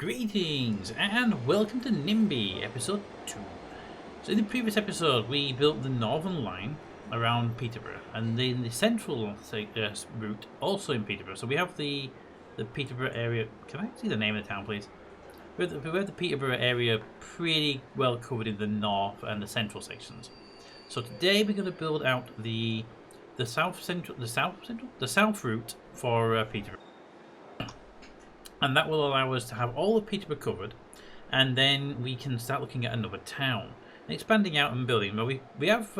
Greetings and welcome to NIMBY episode 2. So in the previous episode we built the northern line around Peterborough and then the central route also in Peterborough. So we have the Peterborough area. Can I see the name of the town please? We have the Peterborough area pretty well covered in the north and the central sections. So today we're going to build out the south route for Peterborough. And that will allow us to have all of Peterborough covered, and then we can start looking at another town and expanding out and building. Well, we have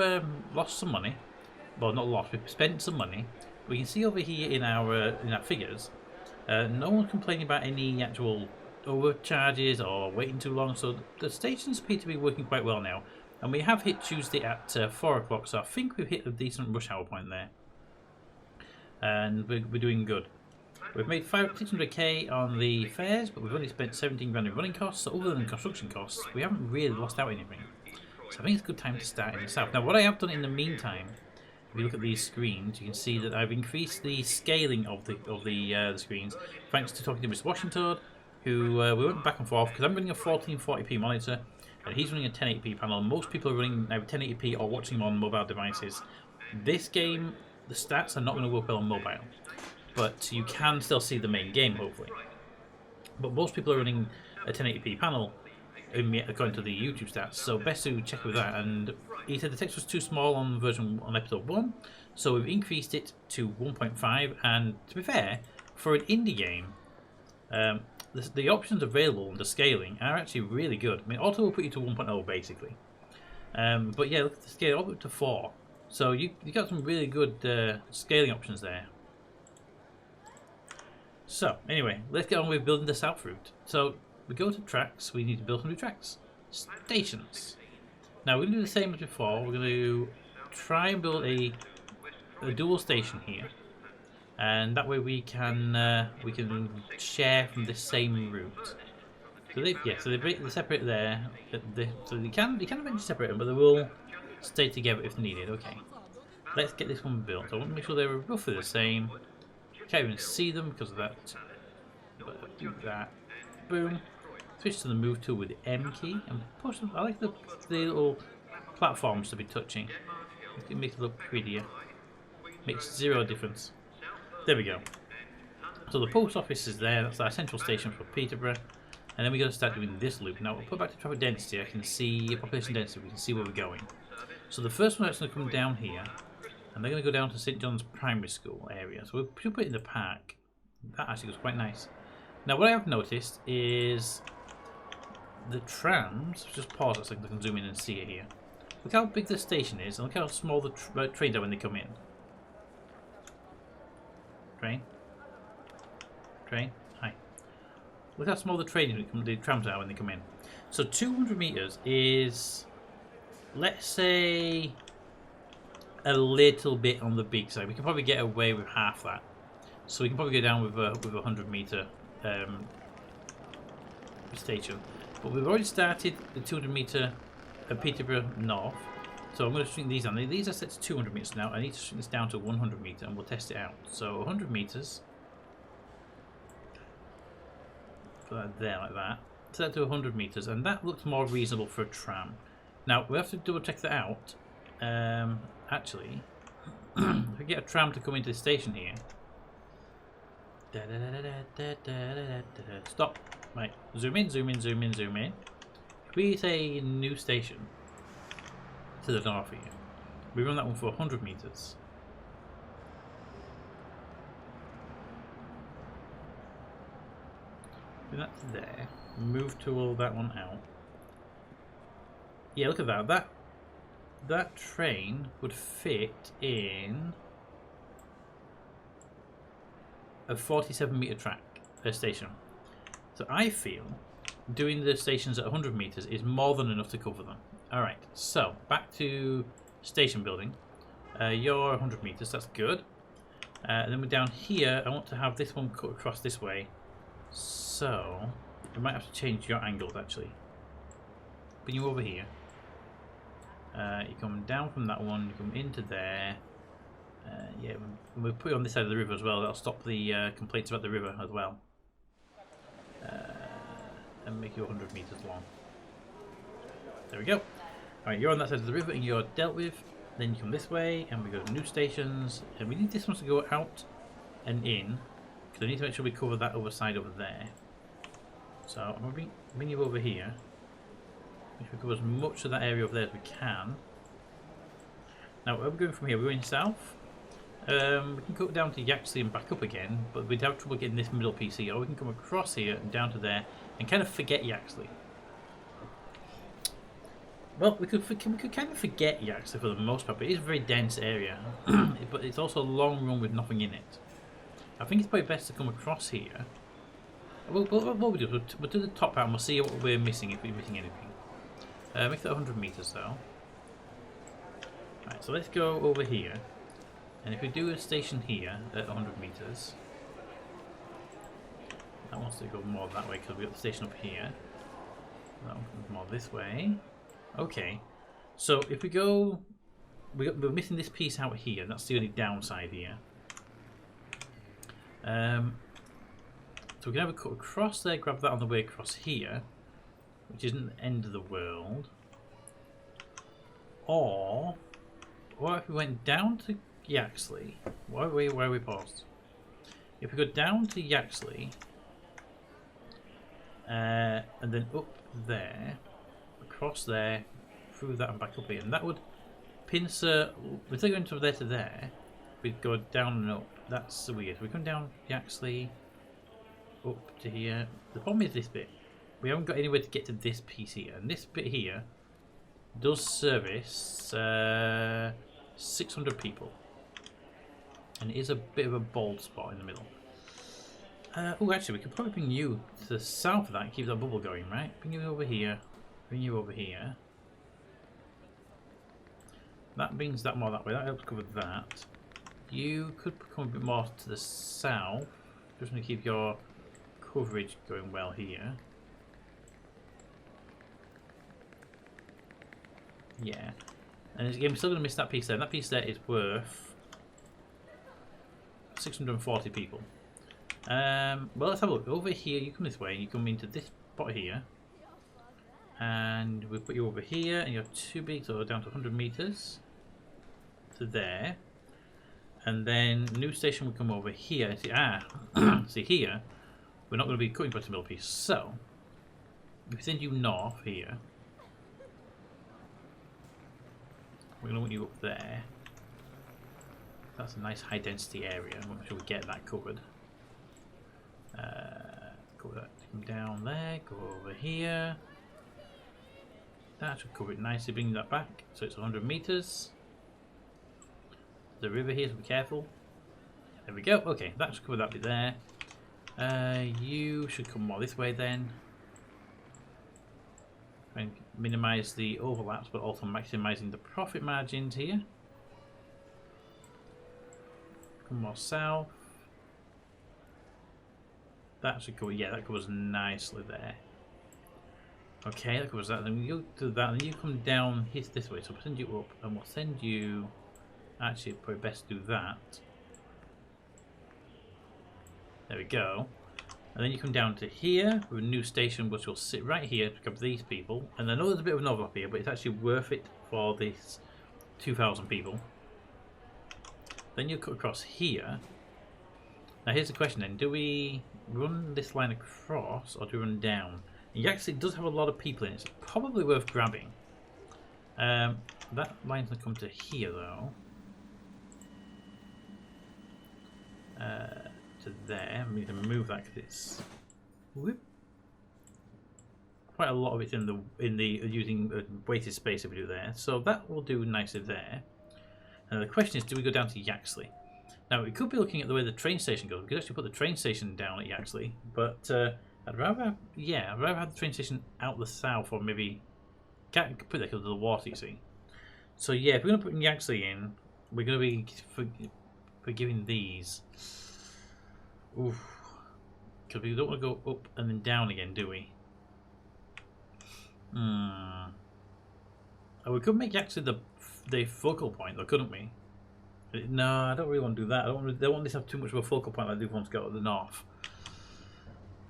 lost some money. Well, not lost. We've spent some money. We can see over here in our figures, no one's complaining about any actual overcharges or waiting too long. So the stations appear to be working quite well now, and we have hit Tuesday at 4 o'clock. So I think we've hit a decent rush hour point there, and we're doing good. We've made 600k on the fares, but we've only spent 17 grand in running costs, so other than construction costs, we haven't really lost out anything. So I think it's a good time to start in the south. Now what I have done in the meantime, if you look at these screens, you can see that I've increased the scaling of the screens, thanks to talking to Mr. Washington, who we went back and forth, because I'm running a 1440p monitor, and he's running a 1080p panel. Most people are running either 1080p or watching on mobile devices. This game, the stats are not going to work well on mobile, but you can still see the main game, hopefully. But most people are running a 1080p panel, according to the YouTube stats, so best to check with that. And he said the text was too small on episode 1, so we've increased it to 1.5. And to be fair, for an indie game, the options available under scaling are actually really good. I mean, auto will put you to 1.0 basically, but yeah, look at the scale all the way up to 4. So you got some really good scaling options there. So, anyway, let's get on with building the south route. So, we go to tracks, we need to build some new tracks. Stations. Now, we're going to do the same as before. We're going to try and build a dual station here. And that way we can share from the same route. So, they're separate there. So you can eventually separate them, but they will stay together if needed. Okay. Let's get this one built. So I want to make sure they're roughly the same. Can't even see them because of that. But do that. Boom. Switch to the move tool with the M key and push them. I like the little platforms to be touching. It makes it look prettier. Makes zero difference. There we go. So the post office is there. That's our central station for Peterborough. And then we got to start doing this loop. Now we'll put back to traffic density. I can see population density. We can see where we're going. So the first one that's going to come down here. And they're going to go down to St. John's Primary School area. So we'll put it in the park. That actually goes quite nice. Now what I have noticed is the trams, just pause it so I can zoom in and see it here. Look how big the station is and look how small the trains are when they come in. Train. Hi. Look how small the trams are when they come in. So 200 meters is, let's say, a little bit on the big side. We can probably get away with half that, so we can probably go down with a 100 meter station. But we've already started the 200 meter Peterborough North, so I'm going to shrink these down. These are set to 200 meters now. I need to shrink this down to 100 meter, and we'll test it out. So 100 meters. Put that there like that. Set that to 100 meters, and that looks more reasonable for a tram. Now we have to double check that out. Actually, if we get a tram to come into the station here. Stop. Right. Zoom in. We say new station to the north here. We run that one for 100 meters. Bring that to there. Move tool that one out. Yeah, look at that. That train would fit in a 47 meter track station. So I feel doing the stations at 100 meters is more than enough to cover them. Alright, so back to station building. You're 100 meters, that's good. Then we're down here. I want to have this one cut across this way. So we might have to change your angles actually. Bring you over here. You come down from that one, you come into there. Yeah, we'll put it on this side of the river as well. That'll stop the complaints about the river as well. and make you 100 meters long. There we go. Alright, you're on that side of the river and you're dealt with. Then you come this way and we go to new stations. And we need this one to go out and in. Because I need to make sure we cover that other side over there. So I'm going to bring you over here. Make sure we cover as much of that area over there as we can. Now, where are we going from here? We're going south. We can go down to Yaxley and back up again, but we'd have trouble getting this middle piece here. Or we can come across here and down to there and kind of forget Yaxley. Well, we could kind of forget Yaxley for the most part, but it is a very dense area. But it's also a long run with nothing in it. I think it's probably best to come across here. What we'll do, we'll do the top out and we'll see what we're missing, if we're missing anything. Make that 100 meters though. Right, so let's go over here. And if we do a station here at 100 meters, that wants to go more that way because we've got the station up here. That one comes more this way. Okay, so if we go, we're missing this piece out here. That's the only downside here. So we can have a cut across there, grab that on the way across here, which isn't the end of the world. Or what if we went down to Yaxley? Why are we paused? If we go down to Yaxley and then up there, across there, through that and back up here, and that would pincer. Instead of going from there to there, we'd go down and up. That's weird. We come down Yaxley, up to here. The problem is this bit. We haven't got anywhere to get to this piece here, and this bit here does service 600 people, and it is a bit of a bald spot in the middle. Oh, actually, we could probably bring you to the south of that and keep that bubble going, right? Bring you over here. Bring you over here. That brings that more that way. That helps cover that. You could come a bit more to the south. Just want to keep your coverage going well here. Yeah. And again, we're still going to miss that piece there. That piece there is worth 640 people. Well, let's have a look. Over here, you come this way. You come into this spot here. And we'll put you over here. And you're too big, so down to 100 meters. To there. And then new station will come over here. See, see here, we're not going to be cutting across the middle piece. So, if we send you north here, we're going to want you up there. That's a nice high density area. We'll make sure we get that covered. Cover that. Come down there. Go over here. That should cover it nicely. Bring that back. So it's 100 meters. The river here, so be careful. There we go. Okay, that should cover that bit there. You should come more this way then. And minimize the overlaps, but also maximizing the profit margins here. Come more south. That should cover. Yeah, that covers nicely there. Okay, that covers that. Then you do that, and then you come down this way. So we'll send you up, and we'll send you. Actually, probably best do that. There we go. And then you come down to here with a new station, which will sit right here to grab these people. And I know there's a bit of an overlap here, but it's actually worth it for this 2,000 people. Then you cut across here. Now here's the question then: do we run this line across, or do we run down? It actually does have a lot of people in it. It's probably worth grabbing. That line's gonna come to here though. To there. I need to move that because it's quite a lot of it's in the using weighted space if we do there. So that will do nicely there. And the question is, do we go down to Yaxley? Now we could be looking at the way the train station goes. We could actually put the train station down at Yaxley, but I'd rather have the train station out the south, or maybe can't put that because of the water, you see. So yeah, if we're going to put Yaxley in, we're going to be forgiving these. Oof. Because we don't want to go up and then down again, do we? Oh, we could make Yaxley the focal point, though, couldn't we? No, I don't really want to do that. I don't want this to have too much of a focal point like the other one's got at the north.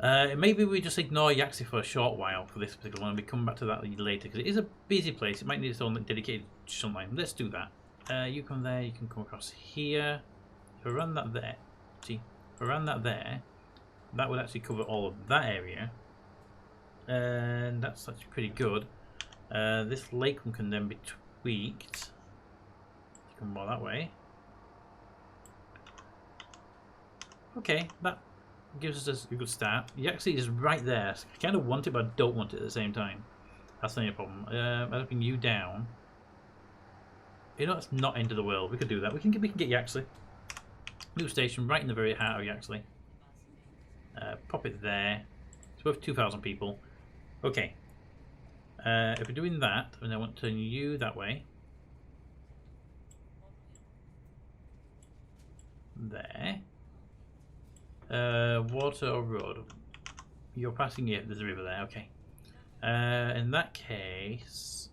Maybe we just ignore Yaxley for a short while for this particular one, and we come back to that later, because it is a busy place. It might need its own dedicated shunt line. Let's do that. You come there, you can come across here. If I run that there, see, if I ran that there, that would actually cover all of that area. And that's actually pretty good. This lake one can then be tweaked. Come more that way. Okay, that gives us a good start. Yaxley is right there. So I kind of want it, but I don't want it at the same time. That's the only problem. I'll bring you down. You know, it's not end of the world. We could do that. We can get Yaxley. New station right in the very heart of Yaxley. Pop it there. It's worth 2,000 people. Okay. If we're doing that, and I want to turn you that way. There. Water or road? You're passing it. There's a river there. Okay. In that case,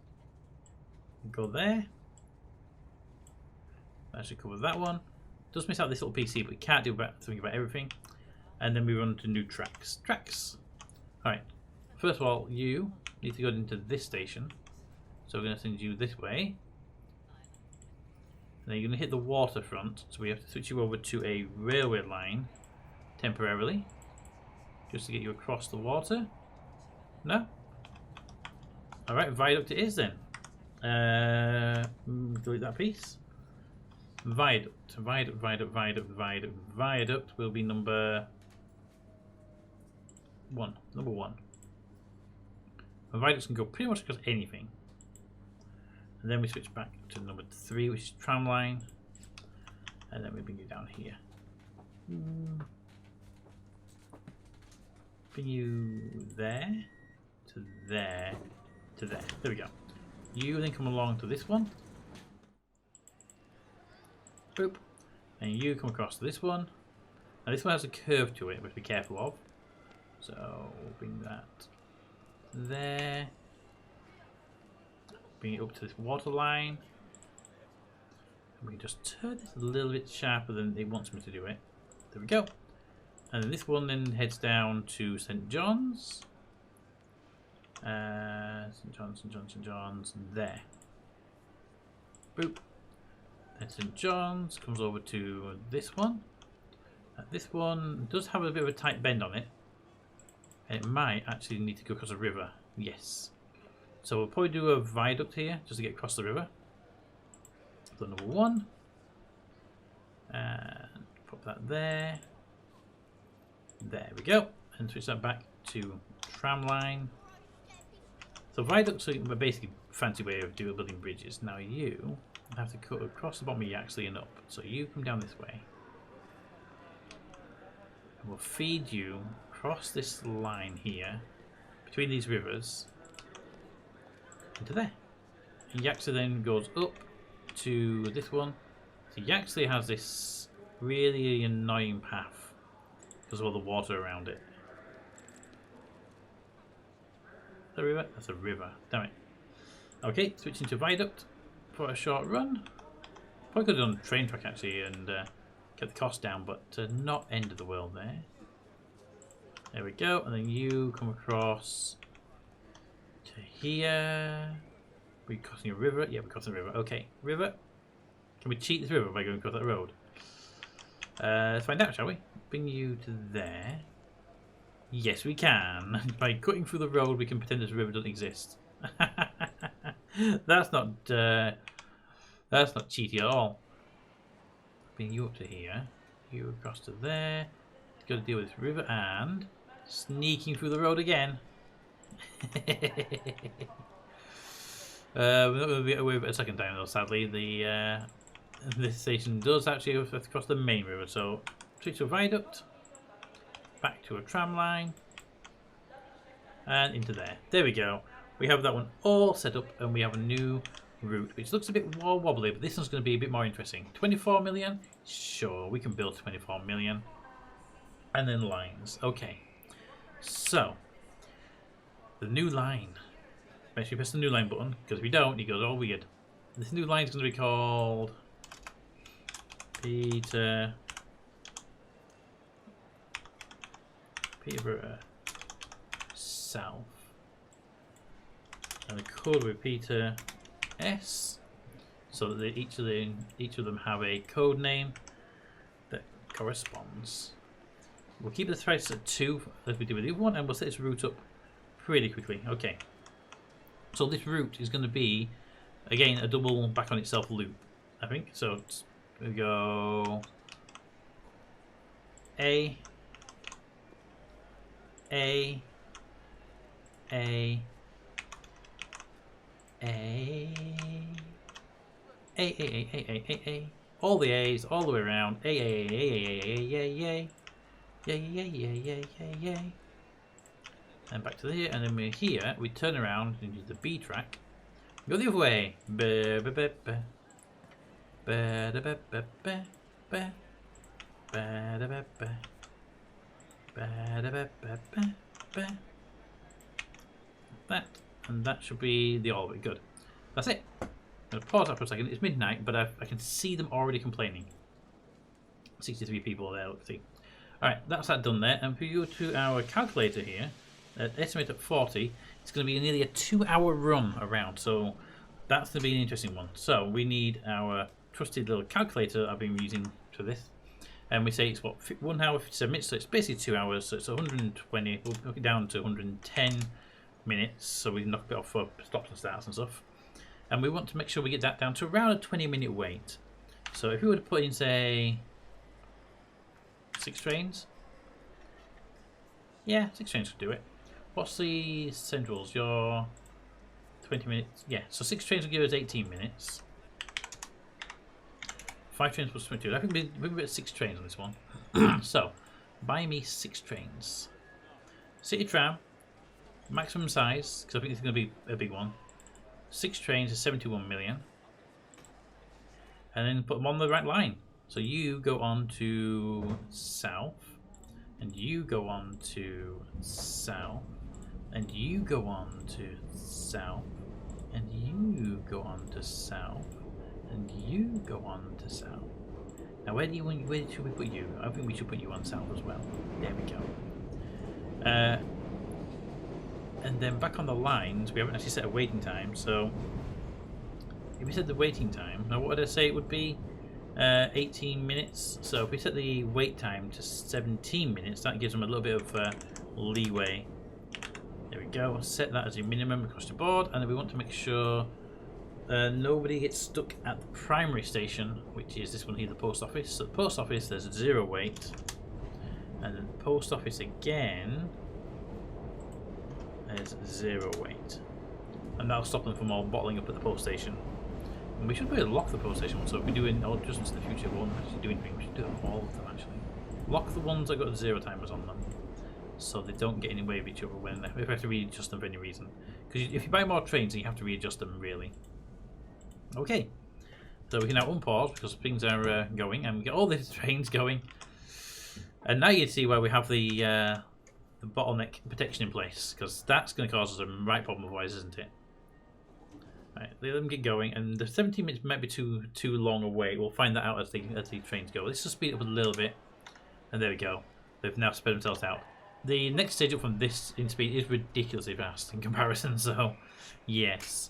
go there. That should cover that one. Does miss out this little PC, but we can't do something about everything. And then we run to new tracks. Alright. First of all, you need to go into this station. So we're going to send you this way. And then you're going to hit the waterfront. So we have to switch you over to a railway line temporarily. Just to get you across the water. No? Alright, viaduct it is then. Delete that piece. Viaduct will be number one. Number one. Viaducts can go pretty much across anything. And then we switch back to number 3, which is tram line. And then we bring you down here. Bring you there, to there, to there. There we go. You then come along to this one. Boop. And you come across to this one. Now this one has a curve to it, which be careful of. So we'll bring that there. Bring it up to this water line. And we can just turn this a little bit sharper than it wants me to do it. There we go. And then this one then heads down to St. John's. St. John's, there. Boop. And St. John's comes over to this one. This one does have a bit of a tight bend on it. And it might actually need to go across a river. Yes. So we'll probably do a viaduct here just to get across the river. So number 1. And pop that there. There we go. And switch that back to tram line. So viaducts are basically a fancy way of building bridges. Now you have to cut across the bottom of Yaxley and up. So you come down this way. And we'll feed you across this line here, between these rivers, into there. And Yaxley then goes up to this one. So Yaxley has this really annoying path because of all the water around it. Is that a river? That's a river. Damn it. Okay, switching to viaduct for a short run. Probably could have done a train track actually and get the cost down, but not end of the world there. There we go, and then you come across to here. We're crossing a river. Yeah, we're crossing a river. Okay, river. Can we cheat this river by going across that road? Let's find out, shall we? Bring you to there. Yes, we can. By cutting through the road, we can pretend this river doesn't exist. That's not cheaty at all. Bring you up to here. You across to there. Got to deal with this river and sneaking through the road again. We're not going to be away with it a second time though. Sadly, this station does actually have to cross the main river. So switch to a viaduct, back to a tram line, and into there. There we go. We have that one all set up, and we have a new route, which looks a bit more wobbly, but this one's going to be a bit more interesting. 24 million? Sure, we can build 24 million. And then lines. Okay. So, the new line. Make sure you press the new line button, because if you don't, it goes all weird. This new line is going to be called Peterborough Peterborough South. And the code repeater S, so that each of them have a code name that corresponds. We'll keep the threads at 2 as we do with the other one, and we'll set this route up pretty quickly. Okay. So this route is going to be, again, a double back on itself loop, I think. So we go A, A, A, A, A, all the A's all the way around. A, and back to here, and then we're here. We turn around and use the B track. Go the other way. That, and that should be the all of it. Good. That's it. I'm going to pause that for a second. It's midnight, but I can see them already complaining. 63 people there, let's see. Alright, that's that done there. And if we go to our calculator here, estimate at 40, it's going to be nearly a 2-hour run around. So that's going to be an interesting one. So we need our trusted little calculator I've been using for this. And we say it's what, 1 hour 57 minutes, so it's basically 2 hours, so it's 120, we'll knock it down to 110 minutes, so we knock it off for stops and starts and stuff. And we want to make sure we get that down to around a 20-minute wait. So if we were to put in, say, 6 trains, yeah, 6 trains would do it. What's the centrals? Your 20 minutes, yeah, so 6 trains will give us 18 minutes. 5 trains plus 22. I think we'll get 6 trains on this one. So, buy me 6 trains. City tram, maximum size, because I think it's going to be a big one. 6 trains is 71 million. And then put them on the right line. So you go on to south, and you go on to south, and you go on to south, and you go on to south, and you go on to south. Now where should we put you? I think we should put you on south as well. There we go. And then back on the lines, we haven't actually set a waiting time, so if we set the waiting time, now what would I say it would be? 18 minutes. So if we set the wait time to 17 minutes, that gives them a little bit of leeway. There we go. Set that as a minimum across the board, and then we want to make sure nobody gets stuck at the primary station, which is this one here, the post office. So the post office, there's 0 wait, and then the post office again, there's 0 wait, and that'll stop them from all bottling up at the post station. And we should be able to lock the post station, so if we do it all just into the future, we won't actually do anything. We should do all of them actually. Lock the ones that got 0 timers on them, so they don't get in the way of each other when if we have to readjust them for any reason. Because if you buy more trains, then you have to readjust them really. Okay, so we can now unpause because things are going, and we get all these trains going. And now you see why we have the bottleneck protection in place, because that's going to cause us a right problem otherwise, isn't it? Right, let them get going, and the 17 minutes might be too long a wait. We'll find that out as the trains go. Let's just speed up a little bit, and there we go. They've now spread themselves out. The next stage up from this in speed is ridiculously fast in comparison, so yes.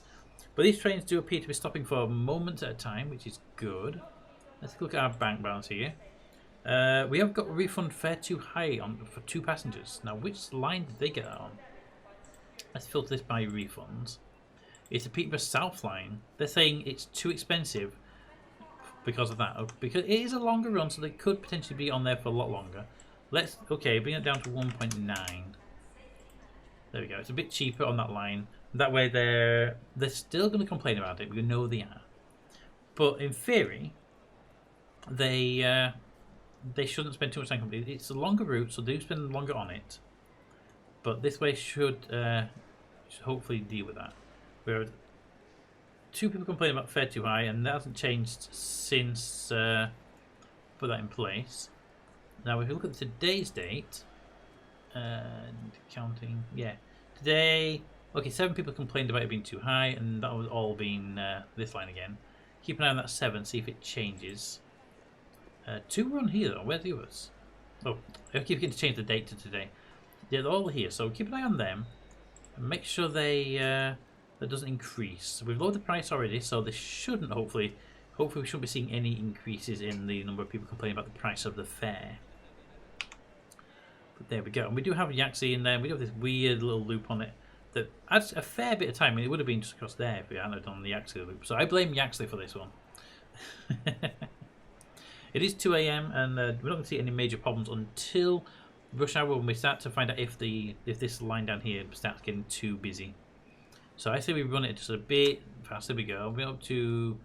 But these trains do appear to be stopping for moments at a time, which is good. Let's look at our bank balance here. We have got a refund fare too high on for 2 passengers. Now, which line did they get that on? Let's filter this by refunds. It's a Peterborough South line. They're saying it's too expensive because of that. Because it is a longer run, so they could potentially be on there for a lot longer. Let's, okay, bring it down to 1.9. There we go. It's a bit cheaper on that line. That way they're still going to complain about it. We know they are. But in theory, they shouldn't spend too much time complaining. It's a longer route, so they do spend longer on it. But this way should hopefully deal with that. We have 2 people complaining about fare too high, and that hasn't changed since put that in place. Now, if you look at today's date and counting, yeah, today, okay, 7 people complained about it being too high, and that was all being this line again. Keep an eye on that 7, see if it changes. 2 were on here though. Where's the others? Oh, I keep getting to change the date to today. Yeah, they're all here, so keep an eye on them and make sure they that doesn't increase. We've lowered the price already, so they shouldn't hopefully we shouldn't be seeing any increases in the number of people complaining about the price of the fare. But there we go. And we do have Yaxley in there. We do have this weird little loop on it that adds a fair bit of time. I mean, it would have been just across there if we hadn't done the Yaxley loop. So I blame Yaxley for this one. It is 2 AM and we're not going to see any major problems until rush hour when we start to find out if this line down here starts getting too busy. So I say we run it just a bit faster. There we go. We're up to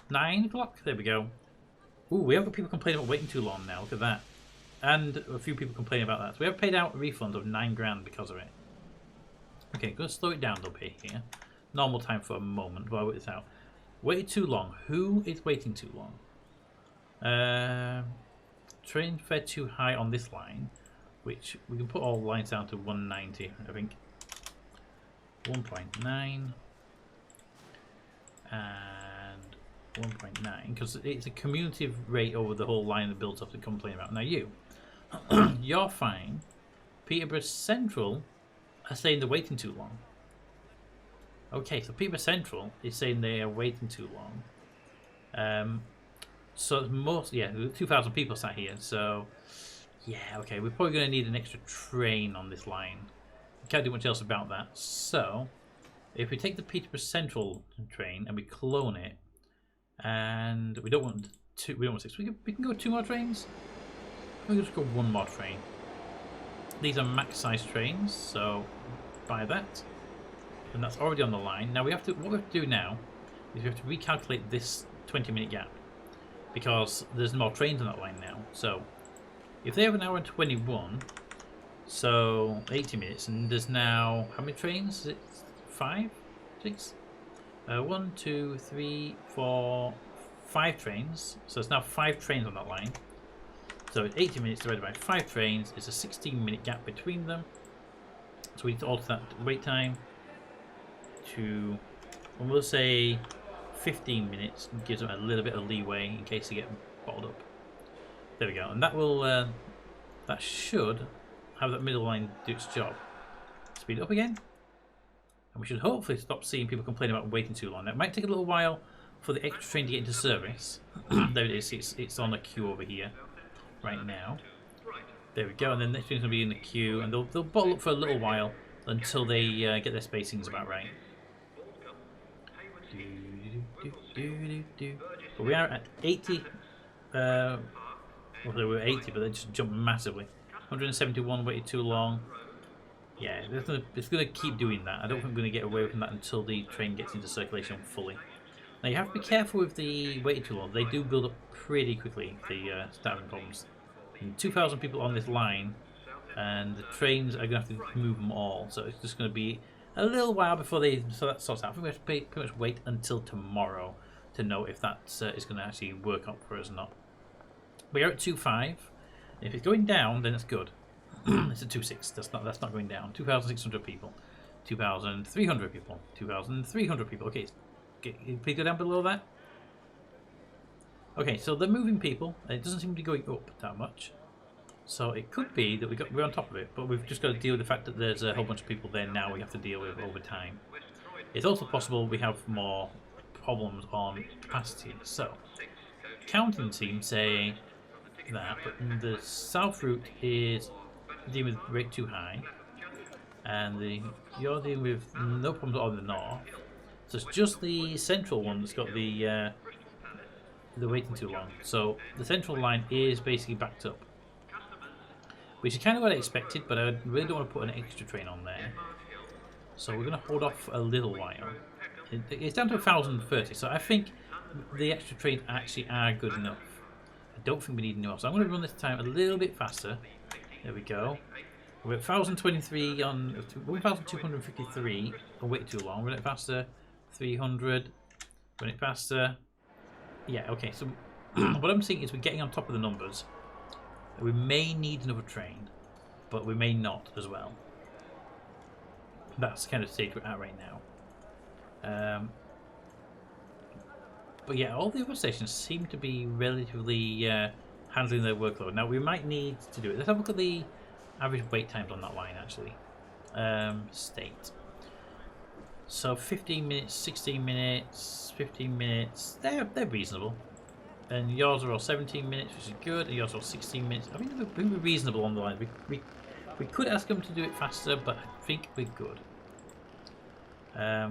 9 o'clock. There we go. Ooh, we have got people complaining about waiting too long now. Look at that. And a few people complaining about that. So we have paid out refunds of 9 grand because of it. Okay, going to slow it down a little bit here. Normal time for a moment while I wait this out. Waited too long. Who is waiting too long? Train fare too high on this line, which we can put all the lines down to 190, I think. 1.9 and 1.9 because it's a cumulative rate over the whole line that builds up to complain about. Now you're fine. Peterborough Central are saying they're waiting too long. Okay, so Peterborough Central is saying they are waiting too long. So most, 2,000 people sat here. So yeah, okay, we're probably going to need an extra train on this line. Can't do much else about that. So if we take the Peterborough Central train and we clone it, and we don't want 6. We can go 2 more trains. We can just go 1 more train. These are max size trains, so buy that. And that's already on the line. Now what we have to do now is we have to recalculate this 20-minute gap because there's more trains on that line now. So if they have an hour and 21, so 80 minutes, and there's now how many trains? Is it 5, 6? 1, 2, 3, 4, 5 trains. So it's now 5 trains on that line. So it's 80 minutes divided by 5 trains. It's a 16-minute gap between them. So we need to alter that wait time to, and we'll say 15 minutes. Gives them a little bit of leeway in case they get bottled up. There we go, and that will that should have that middle line do its job. Speed it up again, and we should hopefully stop seeing people complaining about waiting too long. Now, it might take a little while for the extra train to get into service. There it is. It's on a queue over here right now. There we go, and then the next train's going to be in the queue, and they'll bottle up for a little while until they get their spacings about right. But we are at 80. Well, they were 80, but they just jumped massively. 171 waited too long. Yeah, it's going to keep doing that. I don't think we're going to get away from that until the train gets into circulation fully. Now you have to be careful with the waiting too long. They do build up pretty quickly, the starving problems. And 2,000 people on this line, and the trains are going to have to move them all. So it's just going to be a little while before that sorts out. I think we have to pretty much wait until tomorrow to know if that is going to actually work out for us or not. We are at 2.5. If it's going down, then it's good. It's at 2.6. That's not going down. 2,600 people, 2,300 people, 2,300 people. Okay, please go down below that. Okay, so they're moving people. It doesn't seem to be going up that much. So it could be that we're on top of it, but we've just got to deal with the fact that there's a whole bunch of people there now we have to deal with over time. It's also possible we have more problems on capacity. So, counting team say that, but the south route is dealing with rate too high, and you're dealing with no problems on the north. So it's just the central one that's got the waiting too long. So the central line is basically backed up, which is kind of what I expected, but I really don't want to put an extra train on there. So we're going to hold off a little while. It's down to 1,030, so I think the extra trains actually are good enough. I don't think we need more, so I'm going to run this time a little bit faster. There we go. We're at 1,023 on 1,253. I'll wait too long. Run it faster. 300. Run it faster. Yeah, okay, so what I'm seeing is we're getting on top of the numbers. We may need another train, but we may not as well. That's the kind of stage we're at right now. But yeah, all the other stations seem to be relatively handling their workload. Now we might need to do it. Let's have a look at the average wait times on that line actually. State. So 15 minutes, 16 minutes, 15 minutes. They're reasonable. And yours are all 17 minutes, which is good. And yours are all 16 minutes. I mean, we're reasonable on the line. We could ask them to do it faster, but I think we're good. I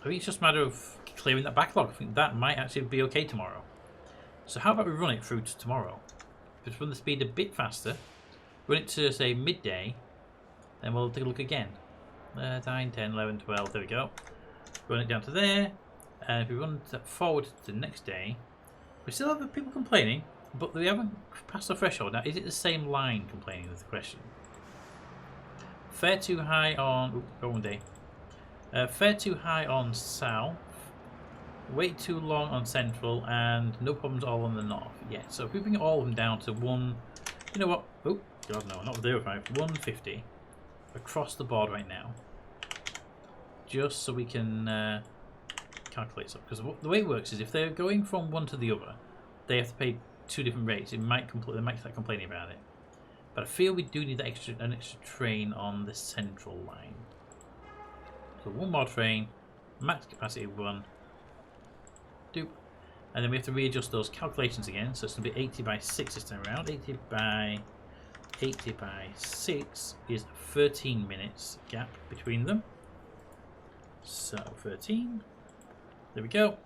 think it's just a matter of clearing that backlog. I think that might actually be okay tomorrow. So how about we run it through to tomorrow? Just run the speed a bit faster. Run it to, say, midday. Then we'll take a look again. 9, 10, 11, 12. There we go. Run it down to there. And if we run that forward to the next day, we still have people complaining, but we haven't passed the threshold. Now, is it the same line complaining is the question? Fare too high on... wrong day. Fare too high on south. Wait too long on central. And no problems all on the north. Yeah, so if we bring all of them down to 1... You know what? Oh, God no, not 0.5. 150. Across the board right now. Just so we can... calculate stuff, because the way it works is if they're going from one to the other, they have to pay 2 different rates. They might start complaining about it, but I feel we do need that an extra train on the central line. So 1 more train, max capacity 1, doop, and then we have to readjust those calculations again. So it's going to be 80 by 6 this time around. 80 by 6 is 13 minutes gap between them. So 13. There we go.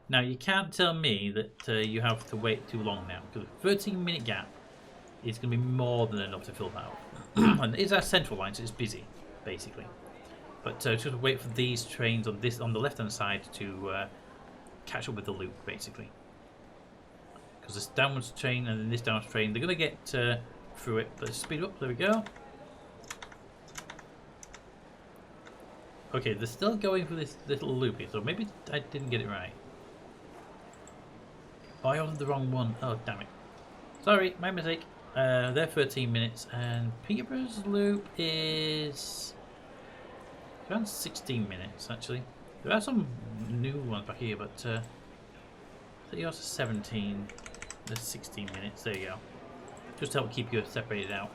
Now you can't tell me that you have to wait too long now, because a 13-minute gap is going to be more than enough to fill that out. And it's our central line, so it's busy, basically. But just wait for these trains on the left-hand side to catch up with the loop, basically. Because this downwards train and then this downwards train, they're going to get through it. Let's speed up. There we go. Okay, they're still going for this little loopy, so maybe I didn't get it right. Oh, I ordered the wrong one. Oh, damn it. Sorry, my mistake. They're 13 minutes, and Peterborough's loop is around 16 minutes, actually. There are some new ones back here, but I think yours is 17. There's 16 minutes. There you go. Just to help keep you separated out.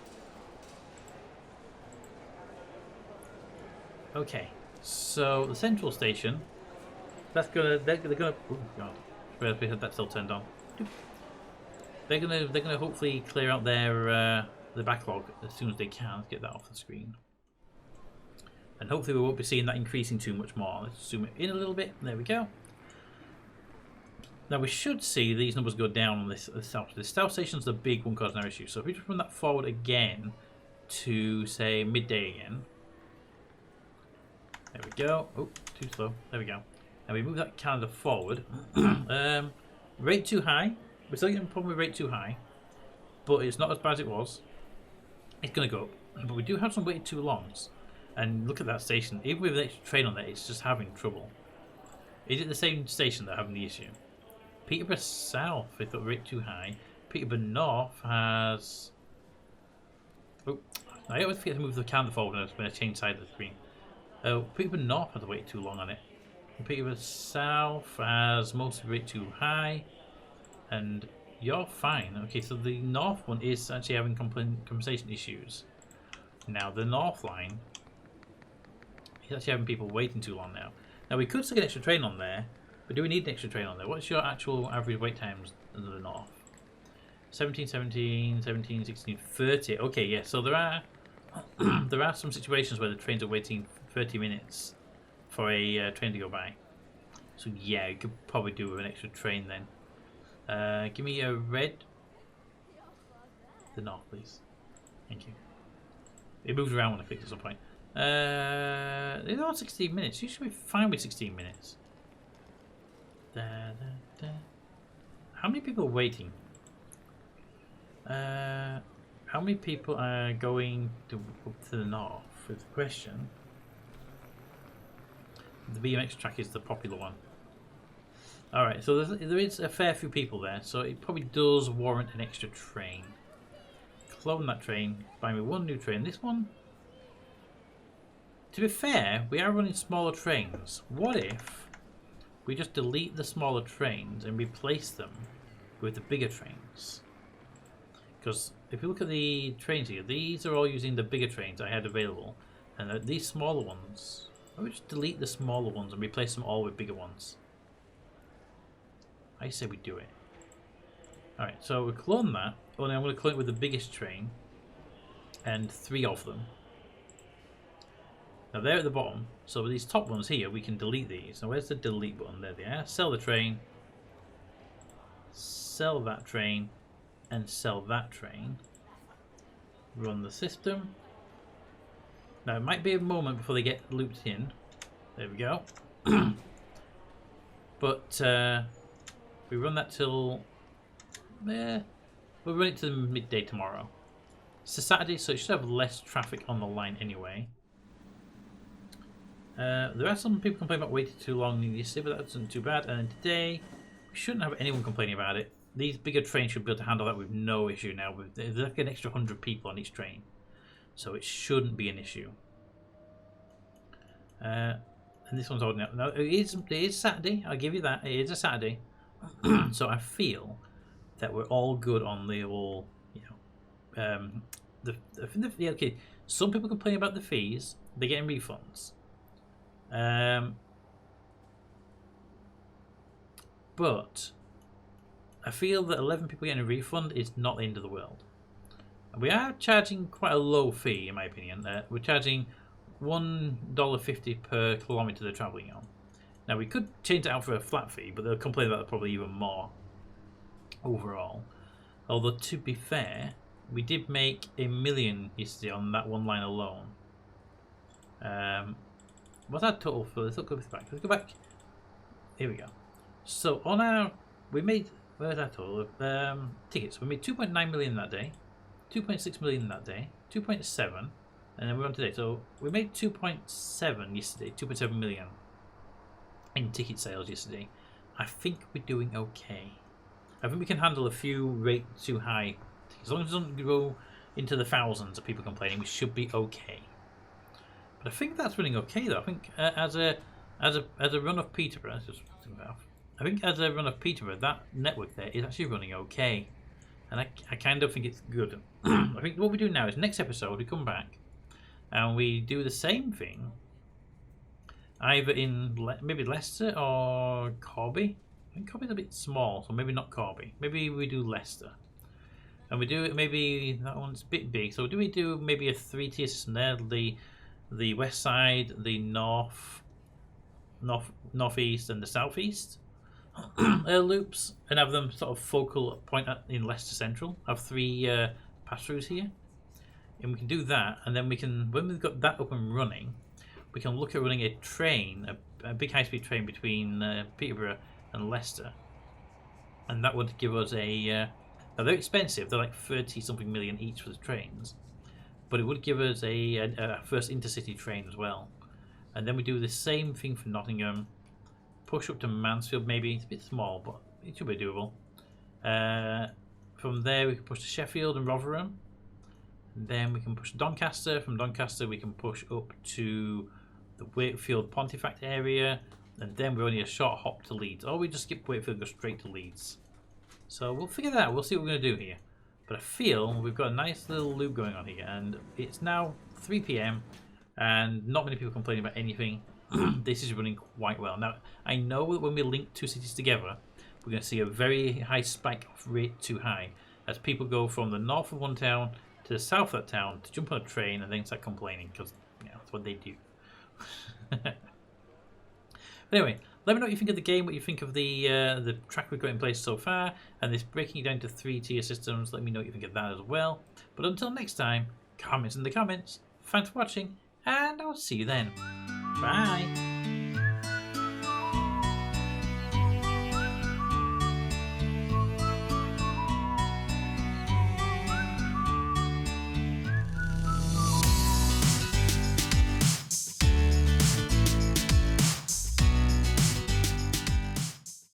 Okay. So the central station, they're gonna. Oh God, we had that still turned on. They're gonna hopefully clear out their the backlog as soon as they can. Get that off the screen, and hopefully we won't be seeing that increasing too much more. Let's zoom it in a little bit. There we go. Now we should see these numbers go down on this south. The south station's the big one causing our issue. So if we just run that forward again to say midday again. There we go. Oh, too slow. There we go. And we move that calendar forward. Rate too high. We're still getting a problem with rate too high, but it's not as bad as it was. It's going to go up. But we do have some wait too longs. And look at that station. Even with the extra train on there, it's just having trouble. Is it the same station that having the issue? Peterborough South, I thought rate too high. Peterborough North has... Oh, I always forget to move the calendar forward when I change side of the screen. Peterborough North has wait too long on it. And Peterborough South has mostly rate too high. And you're fine. Okay, so the North one is actually having compensation issues. Now, the North line is actually having people waiting too long now. Now, we could stick an extra train on there, but do we need an extra train on there? What's your actual average wait times in the North? 17, 17, 17, 16, 30. Okay, yeah, so there are there are some situations where the trains are waiting 30 minutes for a train to go by. So yeah, you could probably do with an extra train then. Give me a red. The North, please. Thank you. It moves around when I click at some point. It's all 16 minutes. You should be fine with 16 minutes. How many people are waiting? How many people are going up to the north is the question. The BMX track is the popular one. Alright, so there is a fair few people there, so it probably does warrant an extra train. Clone that train, buy me one new train. This one, to be fair, we are running smaller trains. What if we just delete the smaller trains and replace them with the bigger trains? Because if you look at the trains here, these are all using the bigger trains I had available. And these smaller ones, I would just delete the smaller ones and replace them all with bigger ones. I say we do it. Alright, so we clone that. Only I'm going to clone it with the biggest train. And 3 of them. Now they're at the bottom. So with these top ones here, we can delete these. Now where's the delete button? There they are. Sell the train. Sell that train. And sell that train. Run the system. Now it might be a moment before they get looped in. There we go. But we run that till we'll run it to midday tomorrow. It's a Saturday, so it should have less traffic on the line anyway. There are some people complaining about waiting too long yesterday, but that wasn't too bad. And today we shouldn't have anyone complaining about it. These bigger trains should be able to handle that with no issue now. There's like an extra 100 people on each train. So it shouldn't be an issue. And this one's holding up. Now it is Saturday, I'll give you that. It is a Saturday. So I feel that we're all good on the whole, you know, yeah, okay. Some people complain about the fees, they're getting refunds. But I feel that 11 people getting a refund is not the end of the world. We are charging quite a low fee, in my opinion. We're charging $1.50 per kilometre they're travelling on. Now we could change it out for a flat fee, but they'll complain about it probably even more overall. Although to be fair, we did make $1 million yesterday on that one line alone. What's our total for this? Let's go back. Let's go back. Here we go. So on our, we made, where's our total? Tickets. We made 2.9 million that day, 2.6 million that day, 2.7, and then we're on today. So we made 2.7 yesterday, 2.7 million in ticket sales yesterday. I think we're doing okay. I think we can handle a few rate too high. As long as it doesn't go into the thousands of people complaining, we should be okay. But I think that's running okay though. I think as a run of Peterborough, I think as a run of Peterborough, that network there is actually running okay, and I kind of think it's good. I think what we do now is next episode we come back and we do the same thing, either in maybe Leicester or Corby. I think Corby's a bit small, so maybe not Corby. Maybe we do Leicester. And we do it, maybe that one's a bit big. So do we do maybe a 3-tier system there? The west side, the northeast, and the southeast loops, and have them sort of focal point in Leicester Central. Have 3 pass-throughs here, and we can do that. And then we can, when we've got that up and running, we can look at running a train, a big high-speed train between Peterborough and Leicester, and that would give us a. Now they're expensive; they're like 30-something million each for the trains. But it would give us a first intercity train as well. And then we do the same thing for Nottingham. Push up to Mansfield maybe. It's a bit small, but it should be doable. From there we can push to Sheffield and Rotherham. And then we can push to Doncaster. From Doncaster we can push up to the Wakefield Pontefract area. And then we're only a short hop to Leeds. Or we just skip Wakefield and go straight to Leeds. So we'll figure that out. We'll see what we're going to do here. But I feel we've got a nice little loop going on here, and it's now 3 PM and not many people complaining about anything. This is running quite well. Now, I know that when we link 2 cities together, we're going to see a very high spike of rate too high as people go from the north of one town to the south of that town to jump on a train and then start complaining because that's what they do. But anyway, let me know what you think of the game, what you think of the track we've got in place so far, and this breaking it down to 3-tier systems. Let me know what you think of that as well. But until next time, comments in the comments. Thanks for watching, and I'll see you then. Bye.